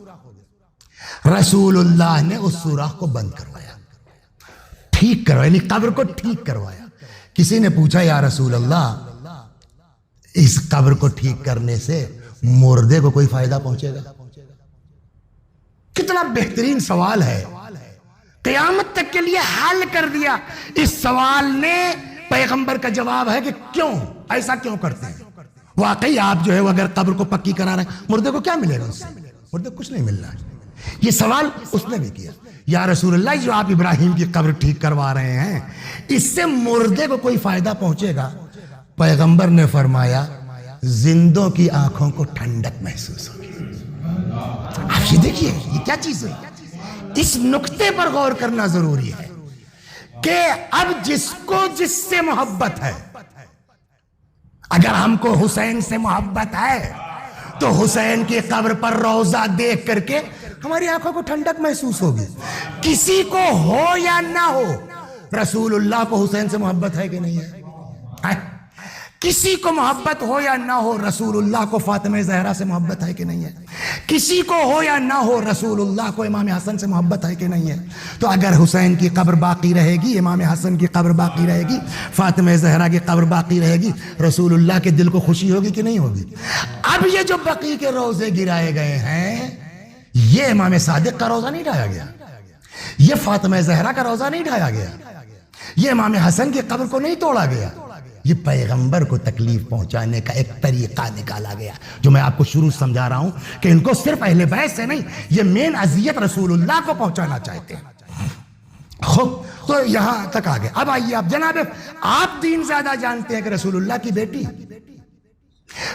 رسول اللہ نے اس سوراخ کو بند کروایا، ٹھیک کروایا، یعنی قبر کو ٹھیک کروایا۔ کسی نے پوچھا یا رسول اللہ اس قبر کو ٹھیک کرنے سے مردے کو کوئی فائدہ پہنچے گا؟ کتنا بہترین سوال ہے، قیامت تک کے لیے حل کر دیا۔ اس سوال نے پیغمبر کا جواب ہے کہ کیوں ایسا کیوں کرتے ہیں؟ واقعی آپ جو ہے وہ اگر قبر کو پکی کرا رہے ہیں، مردے کو کیا ملے گا؟ اس سے مردے کو کچھ نہیں ملنا۔ یہ سوال اس نے بھی کیا، یا رسول اللہ جو آپ ابراہیم کی قبر ٹھیک کروا رہے ہیں اس سے مردے کو کوئی فائدہ پہنچے گا؟ پیغمبر نے فرمایا زندوں کی آنکھوں کو ٹھنڈک محسوس ہوگی۔ آپ یہ دیکھیے یہ کیا چیز ہے، اس نقطے پر غور کرنا ضروری ہے کہ اب جس کو جس سے محبت ہے، اگر ہم کو حسین سے محبت ہے تو حسین کی قبر پر روضہ دیکھ کر کے ہماری آنکھوں کو ٹھنڈک محسوس ہوگی۔ کسی کو ہو یا نہ ہو، رسول اللہ کو حسین سے محبت ہے کہ نہیں ہے؟ کسی کو محبت ہو یا نہ ہو، رسول اللہ کو فاطمہ زہرا سے محبت ہے کہ نہیں ہے؟ کسی کو ہو یا نہ ہو، رسول اللہ کو امام حسن سے محبت ہے کہ نہیں ہے؟ تو اگر حسین کی قبر باقی رہے گی، امام حسن کی قبر باقی رہے گی، فاطمہ زہرا کی قبر باقی رہے گی، رسول اللہ کے دل کو خوشی ہوگی کہ نہیں ہوگی؟ اب یہ جو بقیع کے روزے گرائے گئے ہیں، یہ امام صادق کا روزہ نہیں ڈھایا گیا، یہ فاطمہ زہرا کا روزہ نہیں ڈھایا گیا، یہ امام حسن کی قبر کو نہیں توڑا گیا، یہ پیغمبر کو تکلیف پہنچانے کا ایک طریقہ نکالا گیا، جو میں آپ کو شروع سمجھا رہا ہوں کہ ان کو صرف اہل بیت سے نہیں، یہ مین اذیت رسول اللہ کو پہنچانا چاہتے ہیں۔ خوب، تو یہاں تک آگے۔ اب آئیے آپ جناب، آپ دین زیادہ جانتے ہیں کہ رسول اللہ کی بیٹی،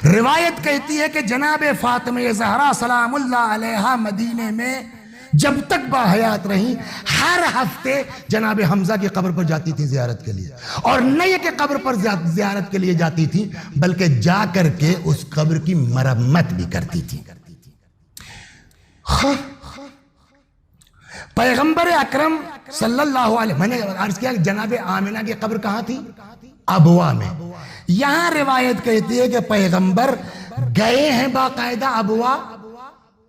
روایت کہتی ہے کہ جناب فاطمہ زہرا سلام اللہ علیہا مدینے میں جب تک باحیات رہیں ہر ہفتے جناب حمزہ کی قبر پر جاتی تھی زیارت کے لیے، اور نہ یہ کہ قبر پر زیارت کے لیے جاتی تھی بلکہ جا کر کے اس قبر کی مرمت بھی کرتی تھی۔ پیغمبر اکرم صلی اللہ علیہ، میں نے عرض کیا کہ جناب آمنہ کی قبر کہاں تھی؟ ابوا میں۔ یہاں روایت کہتی ہے کہ پیغمبر گئے ہیں باقاعدہ ابوا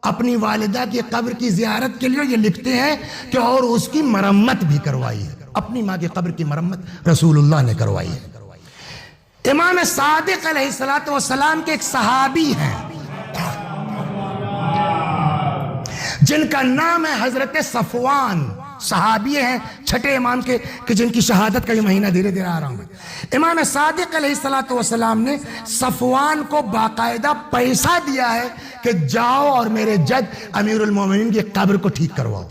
اپنی والدہ کی قبر کی زیارت کے لیے، یہ لکھتے ہیں کہ اور اس کی مرمت بھی کروائی ہے، اپنی ماں کی قبر کی مرمت رسول اللہ نے کروائی ہے۔ امام صادق علیہ السلام کے ایک صحابی ہیں جن کا نام ہے حضرت صفوان، صحابی ہیں چھٹے امام کے کہ جن کی شہادت کا یہ مہینہ دھیرے دھیرے آ رہا ہوں۔ امام صادق علیہ السلام نے صفوان کو باقاعدہ پیسہ دیا ہے کہ جاؤ اور میرے جد امیر المومنین کی قبر کو ٹھیک کرواؤ۔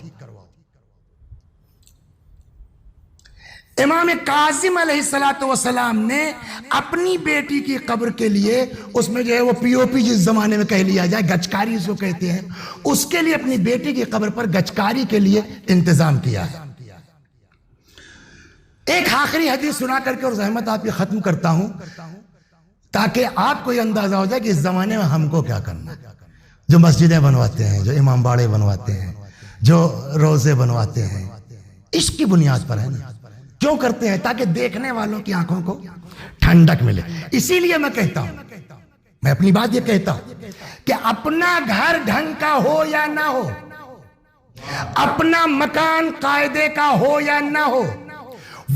امام کاظم علیہ السلام نے اپنی بیٹی کی قبر کے لیے، اس میں جو ہے وہ پی او پی جس زمانے میں کہہ لیا جائے، گچکاری اس کو کہتے ہیں، اس کے لیے اپنی بیٹی کی قبر پر گچکاری کے لیے انتظام کیا ہے۔ ایک آخری حدیث سنا کر کے اور زحمت آپ کی ختم کرتا ہوں تاکہ آپ کو یہ اندازہ ہو جائے کہ اس زمانے میں ہم کو کیا کرنا ہے۔ جو مسجدیں بنواتے ہیں، جو امام باڑے بنواتے ہیں، جو روزے بنواتے ہیں، عشق کی بنیاد پر ہے نا، کیوں کرتے ہیں؟ تاکہ دیکھنے والوں کی آنکھوں کو ٹھنڈک ملے۔ اسی لیے میں کہتا ہوں، میں اپنی بات یہ کہتا ہوں کہ اپنا گھر ڈھنگ کا ہو یا نہ ہو، اپنا مکان قاعدے کا ہو یا نہ ہو،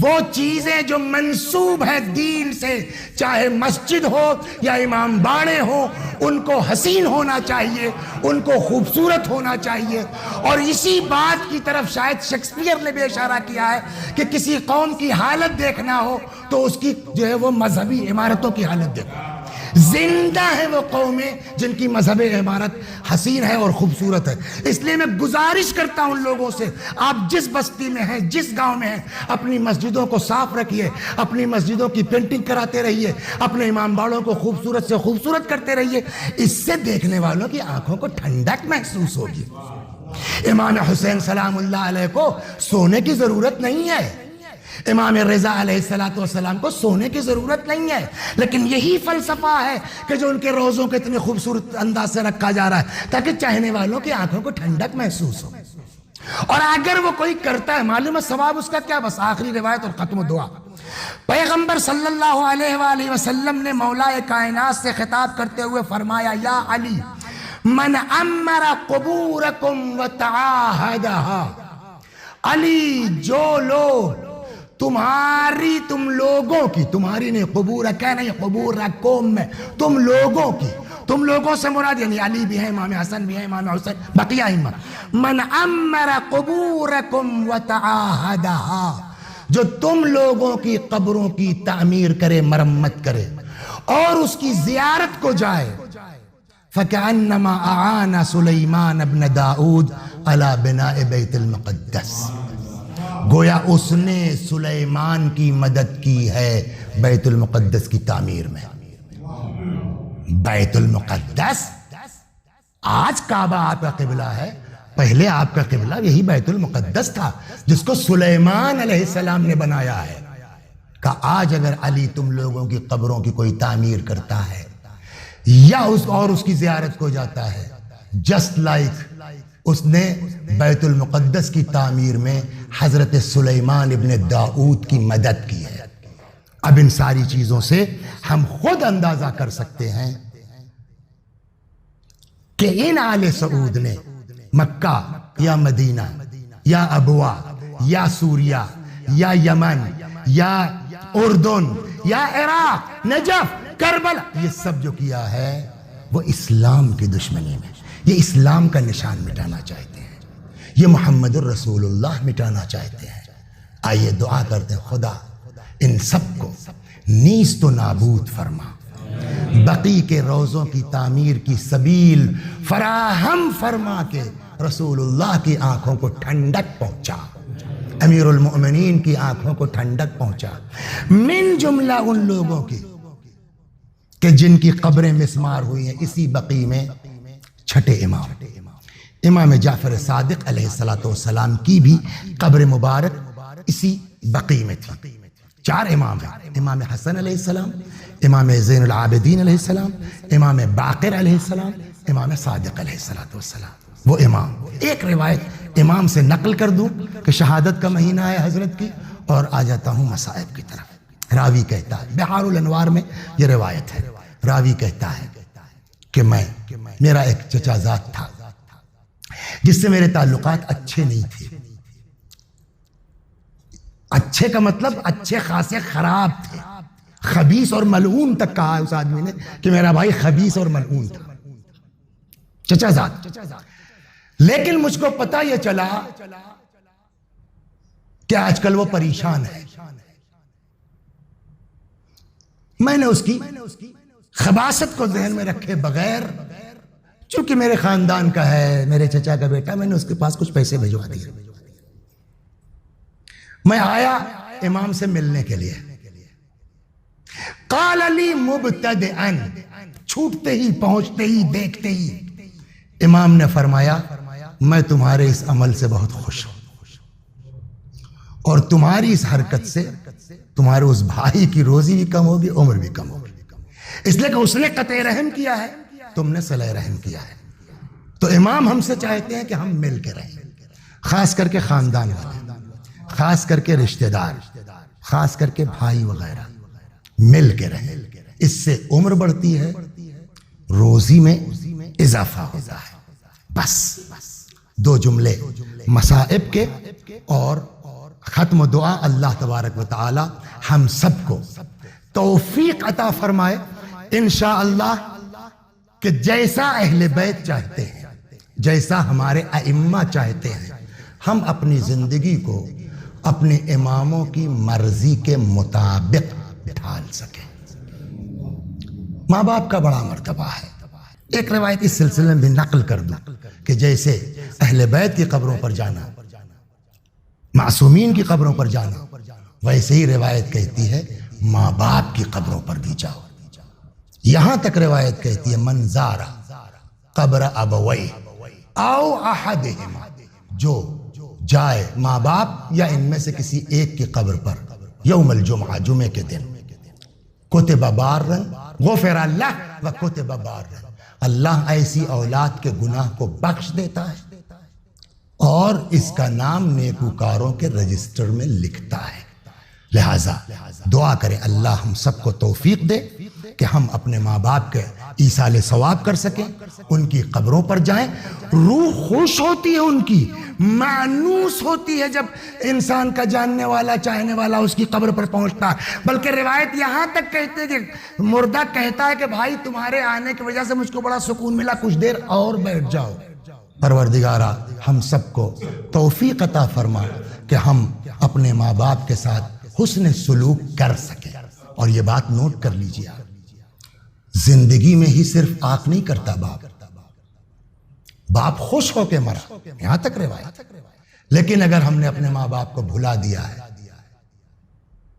وہ چیزیں جو منسوب ہے دین سے، چاہے مسجد ہو یا امام باڑے ہو، ان کو حسین ہونا چاہیے، ان کو خوبصورت ہونا چاہیے۔ اور اسی بات کی طرف شاید شیکسپیئر نے بھی اشارہ کیا ہے کہ کسی قوم کی حالت دیکھنا ہو تو اس کی جو ہے وہ مذہبی عمارتوں کی حالت دیکھو۔ زندہ ہیں وہ قومیں جن کی مذہبی عمارت حسین ہے اور خوبصورت ہے۔ اس لیے میں گزارش کرتا ہوں لوگوں سے، آپ جس بستی میں ہیں، جس گاؤں میں ہیں، اپنی مسجدوں کو صاف رکھیے، اپنی مسجدوں کی پینٹنگ کراتے رہیے، اپنے امام باڑوں کو خوبصورت سے خوبصورت کرتے رہیے۔ اس سے دیکھنے والوں کی آنکھوں کو ٹھنڈک محسوس ہوگی۔ امام حسین سلام اللہ علیہ کو سونے کی ضرورت نہیں ہے، امام رضا علیہ السلام کو سونے کی ضرورت نہیں ہے، لیکن یہی فلسفہ ہے کہ جو ان کے روزوں کے اتنے خوبصورت انداز سے رکھا جا رہا ہے تاکہ چاہنے والوں کی آنکھوں کو ٹھنڈک محسوس ہو۔ اور اگر وہ کوئی کرتا ہے، معلوم ہے ثواب اس کا کیا؟ بس آخری روایت اور ختم دعا۔ پیغمبر صلی اللہ علیہ وآلہ وسلم نے مولا کائنات سے خطاب کرتے ہوئے فرمایا، یا علی من عمر قبورکم وتعاہدہا، علی جو لوگ تم لوگوں کی، تمہاری نہیں، قبور کیا نہیں، قبورکم میں تم لوگوں کی، تم لوگوں سے مراد یعنی علی بھی ہے، امام حسن بھی ہے، امام حسین، بقیہ ائمہ، من عمر قبورکم وتعاہدہا، جو تم لوگوں کی قبروں کی تعمیر کرے، مرمت کرے اور اس کی زیارت کو جائے، فَكَأَنَّمَا أَعَانَ سُلَيْمَانَ ابْنَ دَاؤد عَلَى بِنَاءِ بَيْتِ الْمُقَدَّس، گویا اس نے سلیمان کی مدد کی ہے بیت المقدس کی تعمیر میں۔ بیت المقدس آج کعبہ آپ کا قبلہ ہے، پہلے آپ کا قبلہ یہی بیت المقدس تھا جس کو سلیمان علیہ السلام نے بنایا ہے۔ کہ آج اگر علی تم لوگوں کی قبروں کی کوئی تعمیر کرتا ہے یا اس کی زیارت کو جاتا ہے، جسٹ لائک اس نے بیت المقدس کی تعمیر میں حضرت سلیمان ابن داؤد کی مدد کی ہے۔ اب ان ساری چیزوں سے ہم خود اندازہ کر سکتے ہیں کہ ان آل سعود نے مکہ یا مدینہ یا ابوا یا سوریہ یا یمن یا اردن یا عراق، نجف، کربلا، یہ سب جو کیا ہے وہ اسلام کی دشمنی میں، یہ اسلام کا نشان مٹانا چاہتے ہیں، یہ محمد الرسول اللہ مٹانا چاہتے ہیں۔ آئیے دعا کرتے ہیں، خدا ان سب کو نیست و نابود فرما، بقی کے روضوں کی تعمیر کی سبیل فراہم فرما کے رسول اللہ کی آنکھوں کو ٹھنڈک پہنچا، امیر المؤمنین کی آنکھوں کو ٹھنڈک پہنچا، من جملہ ان لوگوں کی کہ جن کی قبریں مسمار ہوئی ہیں اسی بقی میں، چھٹے امام جعفر صادق علیہ السلام کی بھی قبر مبارک اسی بقی میں تھی۔ 4 امام ہیں، امام حسن علیہ السلام، امام زین العابدین علیہ السلام، امام باقر علیہ السلام، امام صادق علیہ السلام، وہ امام۔ ایک روایت امام سے نقل کر دوں کہ شہادت کا مہینہ ہے حضرت کی، اور آ جاتا ہوں مصائب کی طرف۔ راوی کہتا ہے، بحار الانوار میں یہ روایت ہے، راوی کہتا ہے کہ میرا ایک چچا زاد تھا جس سے میرے تعلقات اچھے نہیں تھے، اچھے کا مطلب اچھے خاصے خراب تھے، خبیث اور ملعون تک کہا ہے اس آدمی نے کہ میرا بھائی خبیث اور ملعون تھا، چچا زاد۔ لیکن مجھ کو پتہ یہ چلا کہ آج کل وہ پریشان ہے، میں نے اس کی خباثت کو ذہن میں رکھے بغیر، چونکہ میرے خاندان کا ہے، میرے چچا کا بیٹا، میں نے اس کے پاس کچھ پیسے بھیجوا دیے۔ میں آیا امام سے ملنے کے لیے، قال لی مبتدئا، چھوٹتے ہی، پہنچتے ہی، دیکھتے ہی امام نے فرمایا میں تمہارے اس عمل سے بہت خوش ہوں، اور تمہاری اس حرکت سے تمہارے اس بھائی کی روزی بھی کم ہوگی، عمر بھی کم ہوگی، اس لیے کہ اس نے قطع رحم کیا ہے، تم نے صلہ رحم کیا ہے۔ تو امام ہم سے چاہتے ہیں کہ ہم مل کے رہیں، خاص کر کے خاندان والے، خاص کر کے رشتہ دار، خاص کر کے بھائی وغیرہ، مل کے رہیں، اس سے عمر بڑھتی ہے، روزی میں اضافہ ہوتا ہے۔ بس 2 جملے مصائب کے اور ختم دعا، اللہ تبارک و تعالی ہم سب کو توفیق عطا فرمائے انشاءاللہ کہ جیسا اہل بیت چاہتے ہیں، جیسا ہمارے ائمہ چاہتے ہیں، ہم اپنی زندگی کو اپنے اماموں کی مرضی کے مطابق ڈھال سکیں۔ ماں باپ کا بڑا مرتبہ ہے۔ ایک روایت اس سلسلے میں بھی نقل کر دوں کہ جیسے اہل بیت کی قبروں پر جانا، معصومین کی قبروں پر جانا، ویسے ہی روایت کہتی ہے ماں باپ کی قبروں پر بھی جاؤ۔ یہاں تک روایت کہتی ہے من زارا قبر ابوی او احدہما، جو جائے ماں باپ یا ان میں سے کسی ایک کی قبر پر یوم الجمعہ، جمعے کے دن، کتب بارن غفر اللہ و کتب بارن، اللہ ایسی اولاد کے گناہ کو بخش دیتا ہے اور اس کا نام نیکوکاروں کے رجسٹر میں لکھتا ہے۔ لہٰذا دعا کریں اللہ ہم سب کو توفیق دے کہ ہم اپنے ماں باپ کے ایصال ثواب کر سکیں، ان کی قبروں پر جائیں، روح خوش ہوتی ہے، ان کی مانوس ہوتی ہے جب انسان کا جاننے والا چاہنے والا اس کی قبر پر پہنچتا ہے۔ بلکہ روایت یہاں تک کہتے کہ مردہ کہتا ہے کہ بھائی تمہارے آنے کی وجہ سے مجھ کو بڑا سکون ملا، کچھ دیر اور بیٹھ جاؤ۔ پروردگارا ہم سب کو توفیق عطا فرما کہ ہم اپنے ماں باپ کے ساتھ حسن سلوک کر سکیں۔ اور یہ بات نوٹ کر لیجیے، زندگی میں ہی صرف آنکھ نہیں کرتا باپ خوش ہو کے مرا، یہاں تک روایت، لیکن اگر ہم نے اپنے ماں باپ کو بھلا دیا ہے،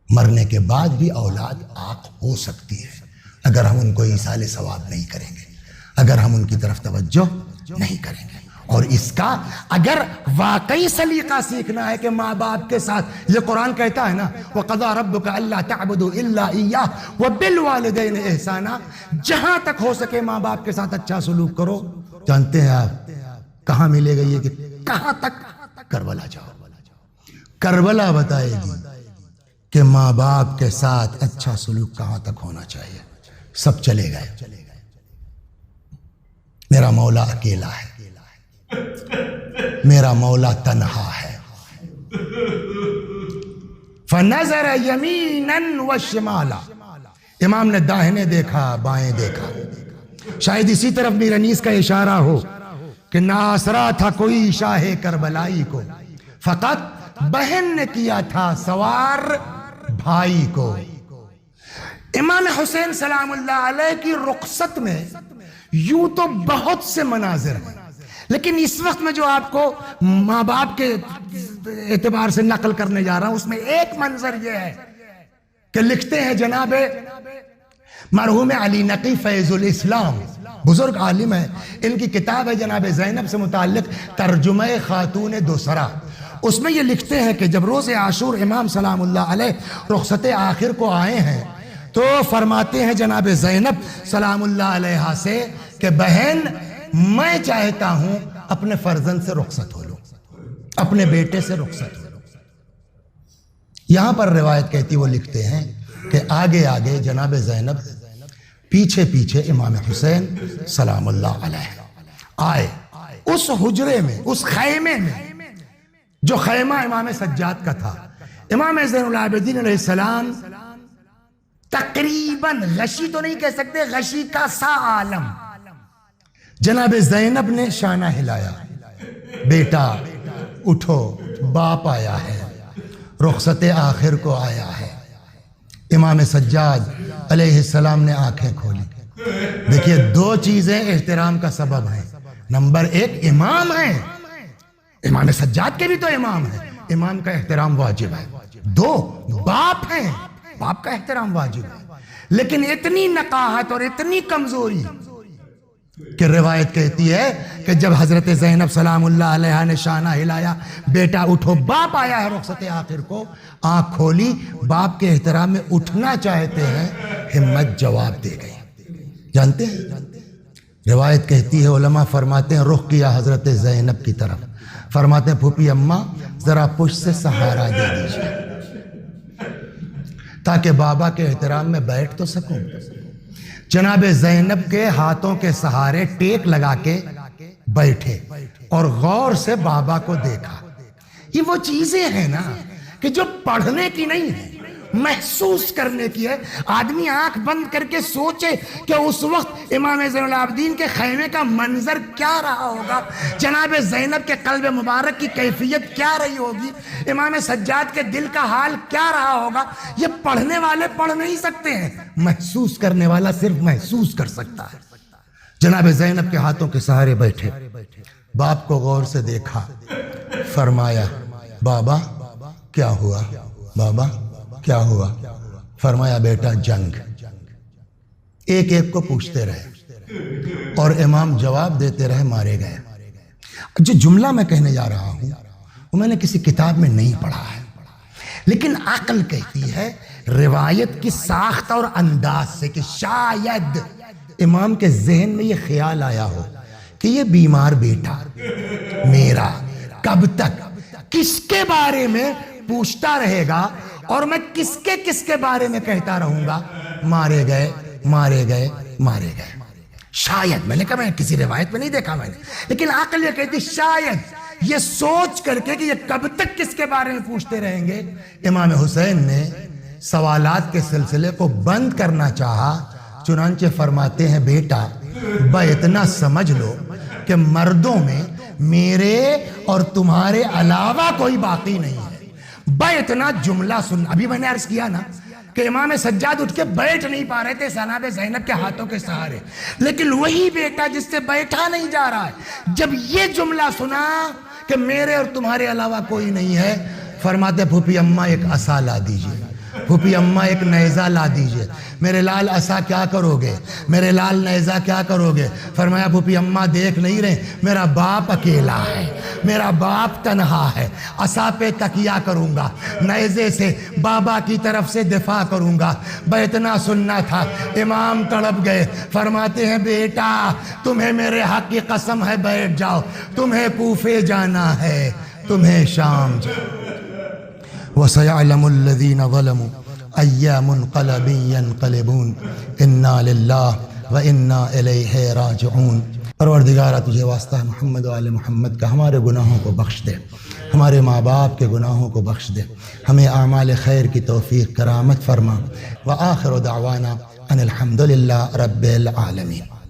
مرنے کے بعد بھی اولاد آنکھ ہو سکتی ہے اگر ہم ان کو ایصال ثواب نہیں کریں گے، اگر ہم ان کی طرف توجہ نہیں کریں گے۔ اور اس کا اگر واقعی سلیقہ سیکھنا ہے کہ ماں باپ کے ساتھ، یہ قرآن کہتا ہے نا وَقَضَىٰ رَبُّكَ أَلَّا تَعْبُدُوا إِلَّا إِيَّاهُ وَبِالْوَالِدَيْنِ إِحْسَانًا، جہاں تک ہو سکے ماں باپ کے ساتھ اچھا سلوک کرو۔ جانتے ہیں آپ کہاں ملے گا یہ کہ کہاں تک؟ کربلا جاؤ، کربلا بتائے گی کہ ماں باپ کے ساتھ اچھا سلوک کہاں تک ہونا چاہیے۔ سب چلے گئے، میرا مولا اکیلا ہے، میرا مولا تنہا ہے۔ فنظر یمینا وشمالا، امام نے داہنے دیکھا بائیں دیکھا، شاید اسی طرف میرنیس کا اشارہ ہو کہ نہ آسرا تھا کوئی شاہ کربلائی کو، فقط بہن نے کیا تھا سوار بھائی کو۔ امام حسین سلام اللہ علیہ کی رخصت میں یوں تو بہت سے مناظر ہیں، لیکن اس وقت میں جو آپ کو ماں باپ کے اعتبار سے نقل کرنے جا رہا ہوں، اس میں ایک منظر یہ ہے کہ لکھتے ہیں جناب مرحوم علی نقی فیض الاسلام، بزرگ عالم ہے، ان کی کتاب ہے جناب زینب سے متعلق ترجمہ خاتون دوسرا، اس میں یہ لکھتے ہیں کہ جب روز عاشور امام سلام اللہ علیہ رخصت آخر کو آئے ہیں تو فرماتے ہیں جناب زینب سلام اللہ علیہ سے کہ بہن میں چاہتا ہوں اپنے فرزند سے رخصت ہو لوں، اپنے بیٹے سے رخصت ہو لوں۔ یہاں پر روایت کہتی وہ لکھتے ہیں کہ آگے آگے جناب زینب، پیچھے پیچھے امام حسین سلام اللہ علیہ آئے۔ اس حجرے میں، اس خیمے میں جو خیمہ امام سجاد کا تھا، امام زین العابدین علیہ السلام تقریباً غشی تو نہیں کہہ سکتے، غشی کا سا عالم، جناب زینب نے شانہ ہلایا، بیٹا اٹھو، باپ آیا ہے، رخصت آخر کو آیا ہے۔ امام سجاد علیہ السلام نے آنکھیں کھولی۔ دیکھیے دو چیزیں احترام کا سبب ہیں، نمبر ایک امام ہیں، امام سجاد کے بھی تو امام ہیں، امام کا احترام واجب ہے۔ دو باپ ہیں، باپ کا احترام واجب ہے۔ لیکن اتنی نقاہت اور اتنی کمزوری کہ روایت کہتی ہے کہ جب حضرت زینب سلام اللہ علیہ نے شانہ ہلایا، بیٹا اٹھو، باپ آیا ہے رخصت آخر کو، آنکھ کھولی، باپ کے احترام میں اٹھنا چاہتے ہیں، ہمت جواب دے گئی۔ جانتے ہیں روایت کہتی ہے، علماء فرماتے ہیں رخ کیا حضرت زینب کی طرف، فرماتے ہیں پھوپھی اماں ذرا پشت سے سہارا دے دیجیے تاکہ بابا کے احترام میں بیٹھ تو سکوں۔ جناب زینب کے ہاتھوں کے سہارے ٹیک لگا کے بیٹھے اور غور سے بابا کو دیکھا۔ یہ وہ چیزیں ہیں نا کہ جو پڑھنے کی نہیں ہے، محسوس کرنے کی ہے۔ آدمی آنکھ بند کر کے سوچے کہ اس وقت امام زین العابدین کے خیمے کا منظر کیا رہا ہوگا، جناب زینب کے قلب مبارک کی کیفیت کیا رہی ہوگی، امام سجاد کے دل کا حال کیا رہا ہوگا۔ یہ پڑھنے والے پڑھ نہیں سکتے ہیں، محسوس کرنے والا صرف محسوس کر سکتا ہے۔ جناب زینب کے ہاتھوں کے سہارے بیٹھے، باپ کو غور سے دیکھا، فرمایا بابا کیا ہوا، بابا کیا ہوا؟ فرمایا بیٹا جنگ۔ ایک ایک کو پوچھتے رہے اور امام جواب دیتے رہے، مارے گئے۔ جو جملہ میں کہنے جا رہا ہوں وہ میں نے کسی کتاب میں نہیں پڑھا ہے، لیکن عقل کہتی ہے روایت کی ساخت اور انداز سے کہ شاید امام کے ذہن میں یہ خیال آیا ہو کہ یہ بیمار بیٹا میرا کب تک کس کے بارے میں پوچھتا رہے گا اور میں کس کے بارے میں کہتا رہوں گا۔ مارے گئے، مارے گئے مارے گئے۔ شاید، میں نے کہا میں کسی روایت میں نہیں دیکھا میں نے، لیکن عقل یہ کہتی شاید یہ سوچ کر کے کہ یہ کب تک کس کے بارے میں پوچھتے رہیں گے، امام حسین نے سوالات کے سلسلے کو بند کرنا چاہا، چنانچہ فرماتے ہیں بیٹا با اتنا سمجھ لو کہ مردوں میں میرے اور تمہارے علاوہ کوئی باقی نہیں ہے۔ با اتنا جملہ سن، ابھی میں نے عرض کیا نا کہ امام سجاد اٹھ کے بیٹھ نہیں پا رہے تھے جناب زینب کے ہاتھوں کے سہارے، لیکن وہی بیٹا جس سے بیٹھا نہیں جا رہا ہے جب یہ جملہ سنا کہ میرے اور تمہارے علاوہ کوئی نہیں ہے، فرماتے پھوپھی اماں ایک عصا لا دیجئے، پھوپھی اماں ایک نیزہ لا دیجئے۔ میرے لال عصا کیا کرو گے، میرے لال نیزہ کیا کرو گے؟ فرمایا پھوپھی اماں دیکھ نہیں رہے، میرا باپ اکیلا ہے، میرا باپ تنہا ہے، عصا پہ تکیہ کروں گا، نیزے سے بابا کی طرف سے دفاع کروں گا۔ اتنا سننا تھا، امام تڑپ گئے، فرماتے ہیں بیٹا تمہیں میرے حق کی قسم ہے بیٹھ جاؤ، تمہیں کوفے جانا ہے، تمہیں شام جانا۔ وَسَيَعْلَمُ الَّذِينَ ظَلَمُوا أَيَّ مُنْقَلَبٍ يَنْقَلِبُونَ إِنَّا لِلَّهِ وَإِنَّا إِلَيْهِ رَاجِعُونَ۔ پروردگارہ تجھے واسطہ محمد و آل محمد کا ہمارے گناہوں کو بخش دے، ہمارے ماں باپ کے گناہوں کو بخش دے، ہمیں اعمال خیر کی توفیق کرامت فرما۔ وآخر دعوانا ان الحمد للہ رب العالمین۔